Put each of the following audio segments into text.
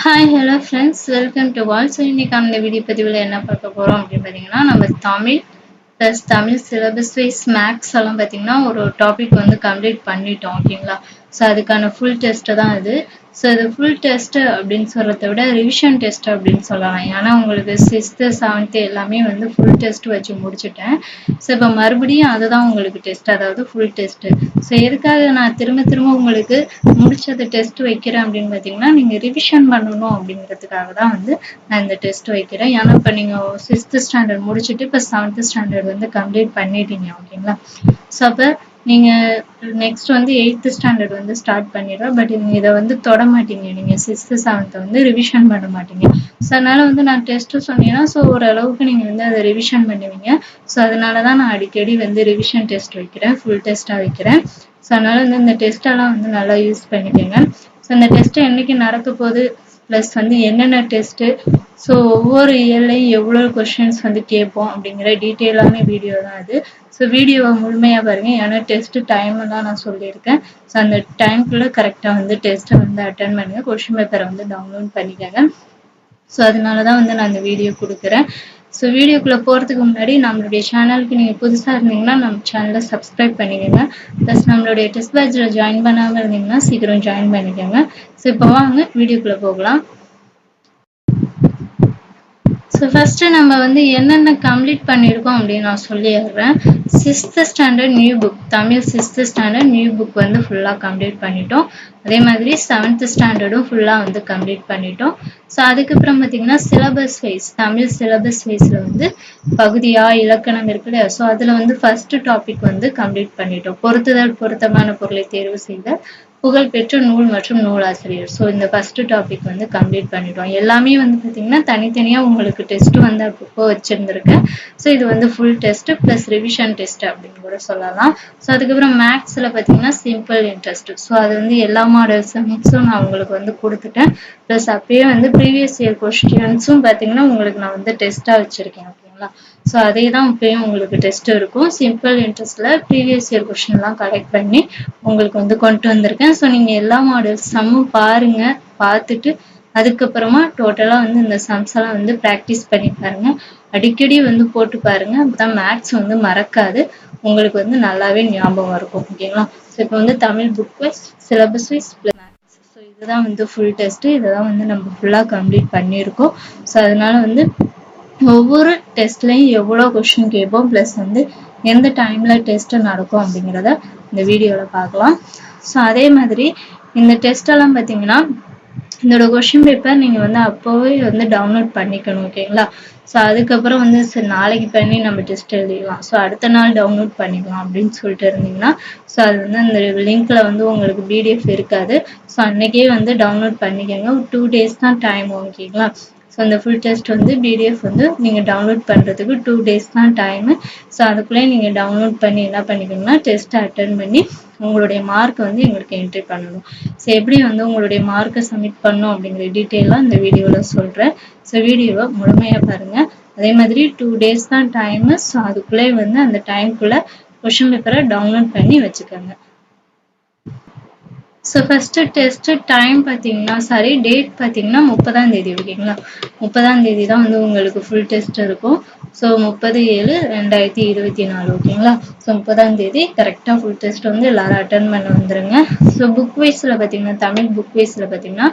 Hi, hello friends, welcome to all. So இன்னைக்கான video பதிவில் என்ன பார்க்க போறோம் அப்படின்னு பார்த்தீங்கன்னா நம்ம Tamil plus Tamil syllabus wise marks எல்லாம் பார்த்தீங்கன்னா ஒரு டாபிக் வந்து கம்ப்ளீட் பண்ணிட்டோம் ஓகேங்களா. ஸோ அதுக்கான ஃபுல் டெஸ்ட்டு தான் இது. ஸோ இது ஃபுல் டெஸ்ட்டு அப்படின்னு சொல்கிறத விட ரிவிஷன் டெஸ்ட் அப்படின்னு சொல்லலாம். ஏன்னா உங்களுக்கு 6th 7th எல்லாமே வந்து ஃபுல் டெஸ்ட் வச்சு முடிச்சுட்டேன். ஸோ இப்போ மறுபடியும் அதுதான் உங்களுக்கு டெஸ்ட், அதாவது ஃபுல் டெஸ்ட்டு. ஸோ எதுக்காக நான் திரும்ப திரும்ப உங்களுக்கு முடிச்சது டெஸ்ட் வைக்கிறேன் அப்படின்னு பார்த்தீங்கன்னா நீங்கள் ரிவிஷன் பண்ணணும் அப்படிங்கிறதுக்காக தான் வந்து நான் இந்த டெஸ்ட் வைக்கிறேன். ஏன்னா இப்போ நீங்கள் 6th ஸ்டாண்டர்ட் முடிச்சுட்டு இப்போ 7th ஸ்டாண்டர்ட் வந்து கம்ப்ளீட் பண்ணிட்டீங்க ஓகேங்களா. ஸோ அப்போ நீங்கள் நெக்ஸ்ட் வந்து 8th ஸ்டாண்டர்ட் வந்து ஸ்டார்ட் பண்ணிடுறோம். பட் நீங்கள் இதை வந்து தொட மாட்டீங்க, நீங்கள் 6th 7th வந்து ரிவிஷன் பண்ண மாட்டீங்க. ஸோ அதனால வந்து நான் டெஸ்ட்டு சொன்னீங்கன்னா ஸோ ஓரளவுக்கு நீங்கள் வந்து அதை ரிவிஷன் பண்ணுவீங்க. ஸோ அதனால தான் நான் அடிக்கடி வந்து ரிவிஷன் டெஸ்ட் வைக்கிறேன், ஃபுல் டெஸ்ட்டாக வைக்கிறேன். ஸோ அதனால வந்து இந்த டெஸ்ட்டெல்லாம் வந்து நல்லா யூஸ் பண்ணிக்கோங்க. ஸோ இந்த டெஸ்ட்டு என்னைக்கு நடக்க போகுது ப்ளஸ் வந்து என்னென்ன டெஸ்ட்டு, ஸோ ஒவ்வொரு இயர்லையும் எவ்வளோ கொஷின்ஸ் வந்து கேட்போம் அப்படிங்கிற டீட்டெயிலான வீடியோ தான் இது. ஸோ வீடியோவை முழுமையாக பாருங்கள், ஏன்னா டெஸ்ட்டு டைமெல்லாம் நான் சொல்லியிருக்கேன். ஸோ அந்த டைம்குள்ளே கரெக்டாக வந்து டெஸ்ட்டை வந்து அட்டன் பண்ணுங்கள், கொஷின் பேப்பரை வந்து டவுன்லோட் பண்ணிக்கோங்க. ஸோ அதனால தான் வந்து நான் இந்த வீடியோ கொடுக்குறேன். ஸோ வீடியோக்குள்ளே போகிறதுக்கு முன்னாடி நம்மளுடைய சேனலுக்கு நீங்கள் புதுசாக இருந்தீங்கன்னா நம்ம சேனலை சப்ஸ்கிரைப் பண்ணிக்கோங்க. ப்ளஸ் நம்மளுடைய டெஸ்ட் பேட்சில் ஜாயின் பண்ணாமல் இருந்தீங்கன்னா சீக்கிரம் ஜாயின் பண்ணிக்கோங்க. ஸோ இப்போ வாங்க வீடியோக்குள்ளே போகலாம். ஸோ ஃபஸ்ட்டு நம்ம வந்து என்னென்ன கம்ப்ளீட் பண்ணியிருக்கோம் அப்படின்னு நான் சொல்லிடுறேன். 6th standard new book, Tamil 6th standard new book வந்து ஃபுல்லாக கம்ப்ளீட் பண்ணிட்டோம். அதே மாதிரி 7th ஸ்டாண்டர்டும் ஃபுல்லாக வந்து கம்ப்ளீட் பண்ணிட்டோம். ஸோ அதுக்கப்புறம் பார்த்தீங்கன்னா சிலபஸ் வைஸ், தமிழ் சிலபஸ் வைஸில் வந்து பகுதியாக இலக்கணம் இருக்குல்ல, ஸோ அதில் வந்து ஃபஸ்ட்டு டாபிக் வந்து கம்ப்ளீட் பண்ணிட்டோம். பொருத்துதல் பொருத்தமான பொருளை தேர்வு செய்தல், புகழ்பெற்ற நூல் மற்றும் நூலாசிரியர். ஸோ இந்த ஃபர்ஸ்ட் டாபிக் வந்து கம்ப்ளீட் பண்ணிட்டோம். எல்லாமே வந்து பார்த்தீங்கன்னா தனித்தனியாக உங்களுக்கு டெஸ்ட் வந்து அப்பப்போ வச்சுருந்துருக்கேன். ஸோ இது வந்து full test plus revision test அப்படின்னு கூட சொல்லலாம். ஸோ அதுக்கப்புறம் மேக்ஸில் பார்த்தீங்கன்னா சிம்பிள் இன்ட்ரெஸ்ட், ஸோ அது வந்து எல்லா மாடல் சம்ஸும் நான் உங்களுக்கு வந்து கொடுத்துட்டேன். ப்ளஸ் அப்பயே வந்து ப்ரீவியஸ் இயர் கொஸ்டின்ஸும் பார்த்தீங்கன்னா உங்களுக்கு நான் வந்து டெஸ்ட்டாக வச்சுருக்கேன் ஓகேங்களா. ஸோ அதே தான் இப்பயும் உங்களுக்கு டெஸ்ட் இருக்கும். சிம்பிள் இன்ட்ரெஸ்ட்டில் ப்ரீவியஸ் இயர் கொஸ்டின்லாம் கலெக்ட் பண்ணி உங்களுக்கு வந்து கொண்டு வந்திருக்கேன். ஸோ நீங்கள் எல்லா மாடல் சம்மும் பாருங்கள், பார்த்துட்டு அதுக்கப்புறமா டோட்டலாக வந்து இந்த சம்ஸ் எல்லாம் வந்து ப்ராக்டிஸ் பண்ணி பாருங்கள். அடிக்கடி வந்து போட்டு பாருங்கள், அப்போ தான் மேக்ஸ் வந்து மறக்காது, உங்களுக்கு வந்து நல்லாவே ஞாபகம் இருக்கும் ஓகேங்களா. ஸோ இப்போ வந்து Tamil book wise, syllabus wise plus marks, so இதுதான் வந்து ஃபுல் டெஸ்ட்டு. இதை தான் வந்து நம்ம ஃபுல்லாக கம்ப்ளீட் பண்ணியிருக்கோம். ஸோ அதனால் வந்து ஒவ்வொரு டெஸ்ட்லையும் எவ்வளோ கொஷின் கேட்போம் ப்ளஸ் வந்து எந்த டைமில் டெஸ்ட்டு நடக்கும் அப்படிங்கிறத இந்த வீடியோவில் பார்க்கலாம். ஸோ அதே மாதிரி இந்த டெஸ்ட்டெல்லாம் பார்த்தீங்கன்னா இதோட கொஷின் பேப்பர் நீங்கள் வந்து அப்போவே வந்து டவுன்லோட் பண்ணிக்கணும் ஓகேங்களா. ஸோ அதுக்கப்புறம் வந்து சரி நாளைக்கு பண்ணி நம்ம டெஸ்ட் எழுதிக்கலாம், ஸோ அடுத்த நாள் டவுன்லோட் பண்ணிக்கலாம் அப்படின்னு சொல்லிட்டு இருந்தீங்கன்னா ஸோ அது வந்து அந்த லிங்க்கில் வந்து உங்களுக்கு பிடிஎஃப் இருக்காது. ஸோ அன்றைக்கே வந்து டவுன்லோட் பண்ணிக்கோங்க. ஒரு 2 days தான் டைம் ஓகேங்களா. ஸோ அந்த ஃபுல் டெஸ்ட் வந்து பிடிஎஃப் வந்து நீங்கள் டவுன்லோட் பண்ணுறதுக்கு 2 days தான் டைமு. ஸோ அதுக்குள்ளே நீங்கள் டவுன்லோட் பண்ணி என்ன பண்ணிக்கணும்னா டெஸ்ட்டை அட்டன் பண்ணி உங்களுடைய மார்க்கை வந்து எங்களுக்கு என்ட்ரி பண்ணணும். ஸோ எப்படி வந்து உங்களுடைய மார்க்கை சப்மிட் பண்ணணும் அப்படிங்கிற டீட்டெயிலாக இந்த வீடியோவில் சொல்கிறேன். ஸோ வீடியோவை முழுமையாக பாருங்கள். அதே மாதிரி 2 days தான் டைமு. ஸோ அதுக்குள்ளே வந்து அந்த டைமுக்குள்ளே கொஷின் பேப்பரை டவுன்லோட் பண்ணி வச்சுக்கோங்க. ஸோ ஃபஸ்ட்டு டெஸ்ட்டு டைம் பார்த்தீங்கன்னா டேட் பார்த்தீங்கன்னா 30ஆம் தேதி ஓகேங்களா. 30ஆம் தேதி தான் வந்து உங்களுக்கு ஃபுல் டெஸ்ட் இருக்கும். ஸோ 30/7/2024 ஓகேங்களா. ஸோ 30ஆம் தேதி கரெக்டாக ஃபுல் டெஸ்ட் வந்து எல்லோரும் அட்டன் பண்ண வந்துடுங்க. ஸோ புக் வைஸில் பார்த்தீங்கன்னா தமிழ் புக் வைஸில் பார்த்தீங்கன்னா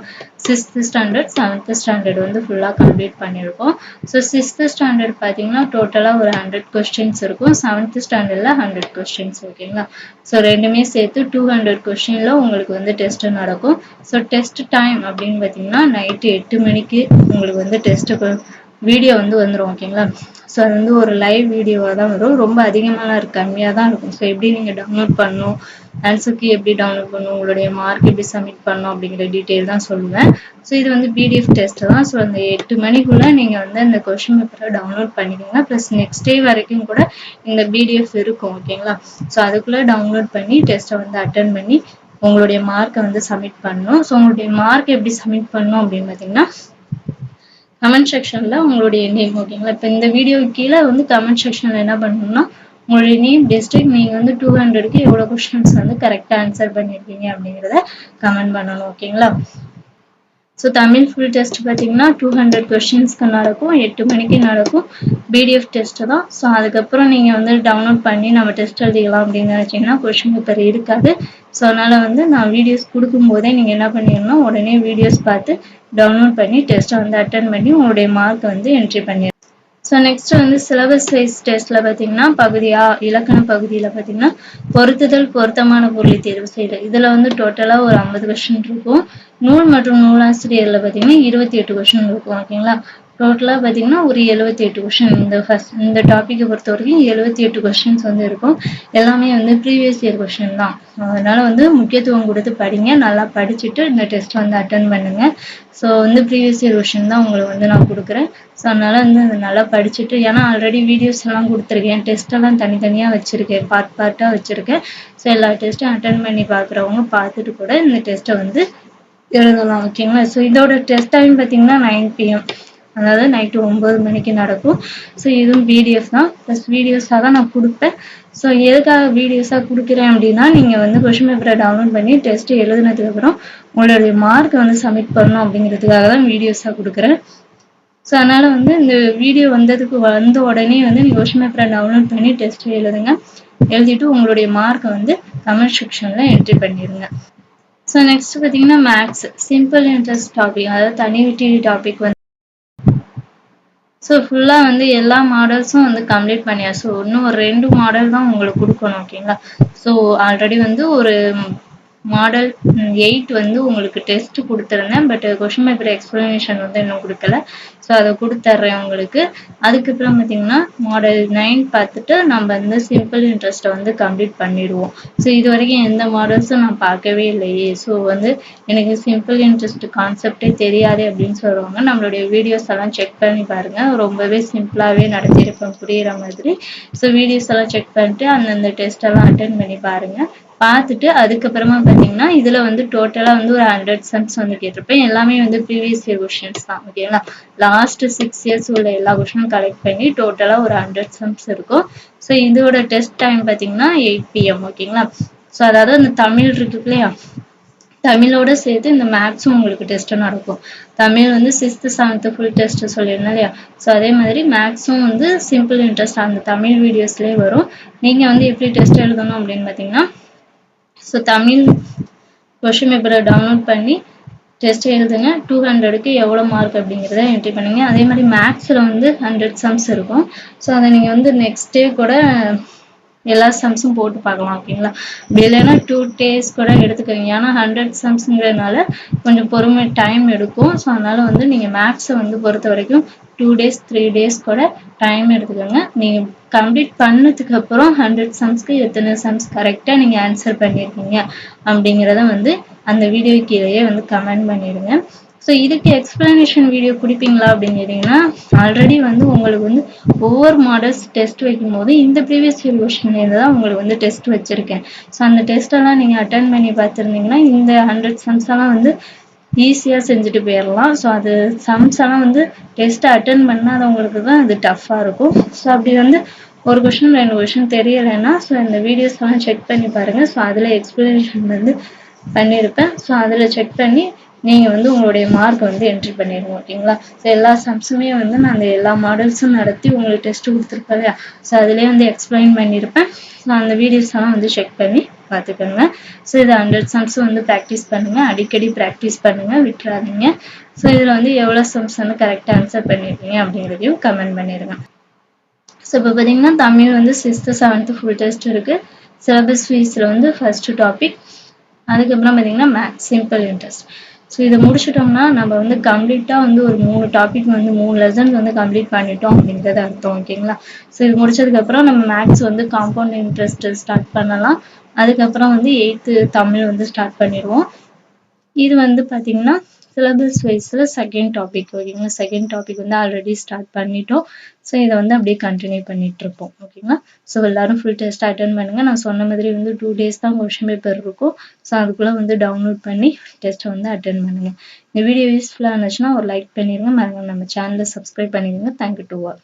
6th ஸ்டாண்டர்ட் 7th ஸ்டாண்டர்ட் வந்து ஃபுல்லாக கம்ப்ளீட் பண்ணியிருக்கோம். ஸோ 6th ஸ்டாண்டர்ட் பார்த்தீங்கன்னா டோட்டலாக ஒரு 100 கொஸ்டின்ஸ் இருக்கும். 7th ஸ்டாண்டர்டில் 100 கொஸ்டின்ஸ் ஓகேங்களா. ஸோ ரெண்டுமே சேர்த்து 200 கொஸ்டினில் உங்களுக்கு வந்து டெஸ்ட் நடக்கும். ஸோ டெஸ்ட் டைம் அப்படின்னு பார்த்தீங்கன்னா நைட்டு 8 மணிக்கு உங்களுக்கு வந்து டெஸ்ட்டு வீடியோ வந்து வந்துடும் ஓகேங்களா. ஸோ அது வந்து ஒரு லைவ் வீடியோவாக தான் வரும், ரொம்ப அதிகமாகலாம் இருக்கு, கம்மியாக தான் இருக்கும். ஸோ எப்படி நீங்கள் டவுன்லோட் பண்ணணும், ஆன்சருக்கு எப்படி டவுன்லோட் பண்ணணும், உங்களுடைய மார்க் எப்படி சப்மிட் பண்ணணும் அப்படிங்கிற டீட்டெயில் தான் சொல்லுவேன். ஸோ இது வந்து பிடிஎஃப் டெஸ்ட் தான். ஸோ அந்த 8 மணிக்குள்ளே நீங்கள் வந்து அந்த கொஷின் பேப்பரை டவுன்லோட் பண்ணிக்கோங்க. ப்ளஸ் நெக்ஸ்ட் டே வரைக்கும் கூட இந்த பிடிஎஃப் இருக்கும் ஓகேங்களா. ஸோ அதுக்குள்ளே டவுன்லோட் பண்ணி டெஸ்ட்டை வந்து அட்டன் பண்ணி உங்களுடைய மார்க்கை வந்து சப்மிட் பண்ணணும். ஸோ உங்களுடைய மார்க் எப்படி சப்மிட் பண்ணணும் அப்படின்னு பார்த்தீங்கன்னா கமெண்ட் செக்ஷனில் உங்களுடைய நேம் ஓகேங்களா. இப்போ இந்த வீடியோ கீழே வந்து கமெண்ட் செக்ஷனில் என்ன பண்ணணும்னா உங்களுடைய நேம், டிஸ்ட்ரிக்ட், நீங்கள் வந்து 200க்கு எவ்வளோ கொஸ்டின்ஸ் வந்து கரெக்டாக ஆன்சர் பண்ணியிருக்கீங்க அப்படிங்கிறத கமெண்ட் பண்ணணும் ஓகேங்களா. ஸோ தமிழ் ஃபுல் டெஸ்ட் பார்த்தீங்கன்னா 200 கொஸ்டின்ஸ்க்கு நடக்கும், 8 மணிக்கு நடக்கும். பிடிஎஃப் டெஸ்ட் தான். ஸோ அதுக்கப்புறம் நீங்கள் வந்து டவுன்லோட் பண்ணி நம்ம டெஸ்ட் எழுதிக்கலாம் அப்படின்னு நினச்சிங்கன்னா கொஸ்டின் பேப்பர் இருக்காது. ஸோ அதனால் வந்து நான் வீடியோஸ் கொடுக்கும்போதே நீங்கள் என்ன பண்ணிடணும்னா உடனே வீடியோஸ் பார்த்து டவுன்லோட் பண்ணி டெஸ்ட்டை வந்து அட்டன் பண்ணி உங்களுடைய மார்க்கை வந்து என்ட்ரி பண்ணிடணும். ஸோ நெக்ஸ்ட் வந்து சிலபஸ் வைஸ் டெஸ்ட்ல பார்த்தீங்கன்னா பகுதியா இலக்கண பகுதியில் பார்த்தீங்கன்னா பொருத்துதல் பொருத்தமான பொருளை தேர்வு செய்யுது. இதில் வந்து டோட்டலாக ஒரு 50 கொஸ்டின் இருக்கும். நூல் மற்றும் நூலாசிரியர்ல பார்த்தீங்கன்னா 28 கொஸ்டின் இருக்கும். ஓகேங்களா, டோட்டலாக பார்த்தீங்கன்னா ஒரு 78 கொஸ்டின் இந்த டாப்பிக்கை பொறுத்த வரைக்கும் 78 கொஸ்டின்ஸ் வந்து இருக்கும். எல்லாமே வந்து ப்ரீவியஸ் இயர் கொஸ்டின் தான். அதனால வந்து முக்கியத்துவம் கொடுத்து படிங்க, நல்லா படிச்சுட்டு இந்த டெஸ்ட் வந்து அட்டன் பண்ணுங்க. ஸோ வந்து ப்ரீவியஸ் இயர் கொஸ்டின் தான் உங்களுக்கு வந்து நான் கொடுக்குறேன். ஸோ அதனால வந்து நல்லா படிச்சுட்டு, ஏன்னா ஆல்ரெடி வீடியோஸ் எல்லாம் கொடுத்துருக்கேன், டெஸ்ட் எல்லாம் தனித்தனியாக வச்சிருக்கேன், பார்ட்டாக வச்சிருக்கேன். ஸோ எல்லா டெஸ்ட்டும் அட்டன் பண்ணி பார்க்குறவங்க பார்த்துட்டு கூட இந்த டெஸ்ட்டை வந்து எழுதலாம். ஓகேங்களா, ஸோ இதோட டெஸ்ட் டைம் பார்த்தீங்கன்னா 9 PM, அதாவது நைட்டு 9 மணிக்கு நடக்கும். ஸோ இதுவும் பிடிஎஃப் தான், ப்ளஸ் வீடியோஸாக தான் நான் கொடுப்பேன். ஸோ எதுக்காக வீடியோஸாக கொடுக்குறேன் அப்படின்னா நீங்கள் வந்து கொஸ்டின் பேப்பரை டவுன்லோட் பண்ணி டெஸ்ட் எழுதினதுக்கப்புறம் உங்களுடைய மார்க்கை வந்து சப்மிட் பண்ணணும் அப்படிங்கிறதுக்காக தான் வீடியோஸாக கொடுக்குறேன். ஸோ அதனால் வந்து இந்த வீடியோ வந்த உடனே வந்து நீங்கள் கொஸ்டின் பேப்பரை டவுன்லோட் பண்ணி டெஸ்ட் எழுதுங்க. எழுதிட்டு உங்களுடைய மார்க்கை வந்து கமெண்ட் செக்ஷனில் என்ட்ரி பண்ணிடுங்க. ஸோ நெக்ஸ்ட் பார்த்தீங்கன்னா மேக்ஸ் சிம்பிள் இன்ட்ரெஸ்ட் டாபிக், அதாவது தனிவிட்டி டாபிக் வந்து ஸோ ஃபுல்லாக வந்து எல்லா மாடல்ஸும் வந்து கம்ப்ளீட் பண்ணியாச்சு. ஸோ இன்னும் ஒரு 2 மாடல் தான் உங்களுக்கு கொடுக்கணும். ஓகேங்களா, ஸோ ஆல்ரெடி வந்து ஒரு மாடல் 8 வந்து உங்களுக்கு டெஸ்ட் கொடுத்துருந்தேன், பட் கொஸ்டின் பேப்பர் எக்ஸ்பிளனேஷன் வந்து இன்னும் கொடுக்கல. ஸோ அதை கொடுத்துட்றேன் உங்களுக்கு. அதுக்கப்புறம் பார்த்தீங்கன்னா மாடல் 9 பார்த்துட்டு நம்ம வந்து சிம்பிள் இன்ட்ரெஸ்ட்டை வந்து கம்ப்ளீட் பண்ணிடுவோம். ஸோ இது வரைக்கும் எந்த மாடல்ஸும் நான் பார்க்கவே இல்லையே, ஸோ வந்து எனக்கு சிம்பிள் இன்ட்ரெஸ்ட் கான்செப்டே தெரியாது அப்படின்னு சொல்லுவாங்க. நம்மளுடைய வீடியோஸ் எல்லாம் செக் பண்ணி பாருங்க, ரொம்பவே சிம்பிளாகவே நடத்தியிருப்பேன் புரியுற மாதிரி. ஸோ வீடியோஸ் எல்லாம் செக் பண்ணிட்டு அந்தந்த டெஸ்ட் எல்லாம் அட்டன் பண்ணி பாருங்க. பார்த்துட்டு அதுக்கப்புறமா பார்த்தீங்கன்னா இதில் வந்து டோட்டலாக வந்து ஒரு 100 சம்ஸ் வந்து கேட்டிருப்பேன். எல்லாமே வந்து ப்ரீவியஸ் இயர் கொஸ்டின்ஸ் தான். ஓகேங்களா, லாஸ்ட் 6 இயர்ஸ் உள்ள எல்லா கொஸ்டினும் கலெக்ட் பண்ணி டோட்டலாக ஒரு 100 சம்ஸ் இருக்கும். ஸோ இதோட டெஸ்ட் டைம் பார்த்தீங்கன்னா 8 PM. ஓகேங்களா, ஸோ அதாவது அந்த தமிழ் இருக்கு இல்லையா, தமிழோட சேர்த்து இந்த மேக்ஸும் உங்களுக்கு டெஸ்ட் நடக்கும். தமிழ் வந்து 6th 7th ஃபுல் டெஸ்ட் சொல்லியிருந்தேன் இல்லையா, ஸோ அதே மாதிரி மேக்ஸும் வந்து சிம்பிள் இன்ட்ரெஸ்ட் அந்த தமிழ் வீடியோஸ்லேயே வரும். நீங்கள் வந்து எப்படி டெஸ்ட் எழுதணும் அப்படின்னு பார்த்தீங்கன்னா, ஸோ தமிழ் கொஸ்டின் பேப்பரை டவுன்லோட் பண்ணி டெஸ்ட் எழுதுங்க. 200க்கு எவ்வளோ மார்க் அப்படிங்கிறத என்ட்ரி பண்ணுங்க. அதே மாதிரி மேக்ஸில் வந்து 100 சம்ஸ் இருக்கும். ஸோ அதை நீங்கள் வந்து நெக்ஸ்ட் டே கூட எல்லா சம்ஸும் போட்டு பார்க்கலாம். ஓகேங்களா, அப்படி இல்லைன்னா 2 days கூட எடுத்துக்கோங்க. ஏன்னா 100 சம்ஸுங்கிறதுனால கொஞ்சம் பொறுமை டைம் எடுக்கும். ஸோ அதனால வந்து நீங்கள் மேக்ஸை வந்து பொறுத்த வரைக்கும் 2 days 3 days கூட டைம் எடுத்துக்கோங்க. நீங்கள் கம்ப்ளீட் பண்ணதுக்கு அப்புறம் 100 சம்ஸ்க்கு எத்தனை சம்ஸ் கரெக்டாக நீங்கள் ஆன்சர் பண்ணியிருக்கீங்க அப்படிங்கிறத வந்து அந்த வீடியோ கீழேயே வந்து கமெண்ட் பண்ணிடுங்க. ஸோ இதுக்கு எக்ஸ்பிளனேஷன் வீடியோ கொடுப்பீங்களா அப்படின்னு கேட்டிங்கன்னா, ஆல்ரெடி வந்து உங்களுக்கு வந்து ஒவ்வொரு மாடல்ஸ் டெஸ்ட் வைக்கும்போது இந்த ப்ரீவியஸ் இயர் கொஸ்டின்லேருந்து தான் உங்களுக்கு வந்து டெஸ்ட் வச்சுருக்கேன். ஸோ அந்த டெஸ்ட்டெல்லாம் நீங்கள் அட்டன் பண்ணி பார்த்துருந்தீங்கன்னா இந்த 100 சம்ஸ் எல்லாம் வந்து ஈஸியாக செஞ்சுட்டு போயிடலாம். ஸோ அது சம்ஸ் எல்லாம் வந்து டெஸ்ட் அட்டன் பண்ணாதவங்களுக்கு தான் அது டஃப்பாக இருக்கும். ஸோ அப்படி வந்து ஒரு கொஸ்டின் 2 கொஸ்டின் தெரியலைன்னா ஸோ இந்த வீடியோஸ் எல்லாம் செக் பண்ணி பாருங்கள். ஸோ அதில் எக்ஸ்பிளனேஷன் வந்து பண்ணியிருப்பேன். ஸோ அதில் செக் பண்ணி நீங்கள் வந்து உங்களுடைய மார்க் வந்து என்ட்ரி பண்ணிடுங்க. ஓகேங்களா, ஸோ எல்லா சம்ஸுமே வந்து நான் அந்த எல்லா மாடல்ஸும் நடத்தி உங்களுக்கு டெஸ்ட் கொடுத்துருப்பேன் இல்லையா, ஸோ அதிலே வந்து எக்ஸ்பிளைன் பண்ணியிருப்பேன். ஸோ அந்த வீடியோஸ் எல்லாம் வந்து செக் பண்ணி பார்த்துக்கோங்க. ஸோ இது 100 சம்ஸ் வந்து ப்ராக்டிஸ் பண்ணுங்கள், அடிக்கடி ப்ராக்டிஸ் பண்ணுங்கள், விட்டுறாதீங்க. ஸோ இதில் வந்து எவ்வளோ சம்ஸ் வந்து கரெக்டாக ஆன்சர் பண்ணியிருக்கீங்க அப்படிங்கிறதையும் கமெண்ட் பண்ணிடுங்க. ஸோ இப்போ பார்த்தீங்கன்னா தமிழ் வந்து 6th 7th ஃபுல் டெஸ்ட் இருக்குது. சிலபஸ் ஃபீஸில் வந்து ஃபர்ஸ்ட் டாபிக், அதுக்கப்புறம் பார்த்தீங்கன்னா மேக்ஸ் சிம்பிள் இன்ட்ரெஸ்ட். ஸோ இதை முடிச்சிட்டோம்னா நம்ம வந்து கம்ப்ளீட்டாக வந்து ஒரு 3 டாபிக் வந்து 3 லெசன்ஸ் வந்து கம்ப்ளீட் பண்ணிட்டோம் அப்படிங்கிறது அர்த்தம். ஓகேங்களா, ஸோ இது முடிச்சதுக்கப்புறம் நம்ம மேக்ஸ் வந்து காம்பவுண்ட் இன்ட்ரெஸ்ட் ஸ்டார்ட் பண்ணலாம். அதுக்கப்புறம் வந்து 8th தமிழ் வந்து ஸ்டார்ட் பண்ணிடுவோம். இது வந்து பார்த்தீங்கன்னா சிலபஸ் வைஸில் செகண்ட் டாபிக். ஓகேங்களா, செகண்ட் டாபிக் வந்து ஆல்ரெடி ஸ்டார்ட் பண்ணிட்டோம். ஸோ இதை வந்து அப்படியே கண்டினியூ பண்ணிட்டு இருப்போம். ஓகேங்களா, ஸோ எல்லாரும் ஃபுல் டெஸ்ட் அட்டன் பண்ணுங்கள். நான் சொன்ன மாதிரி வந்து 2 days தான் கொஸ்டின் பேப்பர் இருக்கும். ஸோ அதுக்குள்ளே வந்து டவுன்லோட் பண்ணி டெஸ்ட்டை வந்து அட்டன் பண்ணுங்கள். இந்த வீடியோ யூஸ்ஃபுல்லாக இருந்துச்சுன்னா ஒரு லைக் பண்ணிடுங்க, மறக்காம நம்ம சேனலை சப்ஸ்கிரைப் பண்ணிடுங்க. Thank you to all.